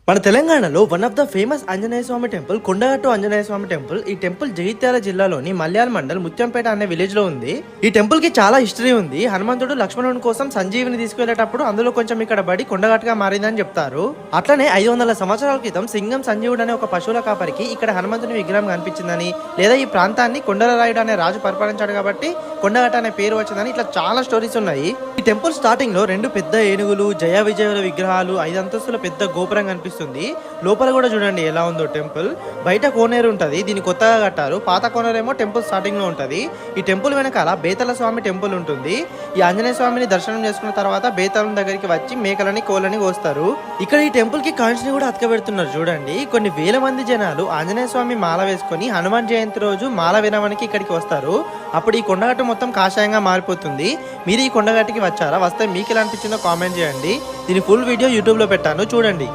మన తెలంగాణలో one of the famous Anjaneya Swamy temple Kondagattu Anjaneya Swamy temple. ఈ టెంపుల్ జగిత్యాల జిల్లాలోని మల్యాల మండల్ ముత్యంపేట అనే విలేజ్ లో ఉంది. ఈ టెంపుల్ కి చాలా హిస్టరీ ఉంది. హనుమంతుడు లక్ష్మణుడి కోసం సంజీవిని తీసుకెళ్లేటప్పుడు అందులో కొంచెం ఇక్కడ బడి కొండగట్టుగా మారిందని చెప్తారు. అట్లనే 500 సంవత్సరాల క్రితం సింగం సంజీవుడు అనే ఒక పశువుల కాపరికి ఇక్కడ హనుమంతుని విగ్రహం కనిపించిందని, లేదా ఈ ప్రాంతాన్ని కొండలరాయుడు అనే రాజు పరిపాలించాడు కాబట్టి కొండగట్ట అనే పేరు వచ్చిందని ఇట్లా చాలా స్టోరీస్ ఉన్నాయి. ఈ టెంపుల్ స్టార్టింగ్ లో 2 పెద్ద ఏనుగులు, జయ విజయుల విగ్రహాలు, 5 అంతస్తుల పెద్ద గోపురం కనిపిస్తుంది. లోపల కూడా చూడండి ఎలా ఉందో టెంపుల్. బయట కోనేరు ఉంటది, దీన్ని కొత్తగా కట్టారు. పాత కోనేరేమో టెంపుల్ స్టార్టింగ్ లో ఉంటది. ఈ టెంపుల్ వెనకాల బేతల స్వామి టెంపుల్ ఉంటుంది. ఈ ఆంజనేయ స్వామిని దర్శనం చేసుకున్న తర్వాత బేతలం దగ్గరికి వచ్చి మేకలని కోళ్ళని కోస్తారు. ఇక్కడ ఈ టెంపుల్ కి కాయిన్స్ ని కూడా అతకబెడుతున్నారు చూడండి. కొన్ని వేల మంది జనాలు ఆంజనేయ స్వామి మాల వేసుకొని హనుమాన్ జయంతి రోజు మాల వినడానికి ఇక్కడికి వస్తారు. అప్పుడు ఈ కొండగట్టు మొత్తం కాషాయంగా మారిపోతుంది. మీరు ఈ కొండగట్టుకి వచ్చారా? వస్తే మీకు ఎలా అనిపించిందో కామెంట్ చేయండి. దీని ఫుల్ వీడియో యూట్యూబ్ లో పెట్టాను, చూడండి.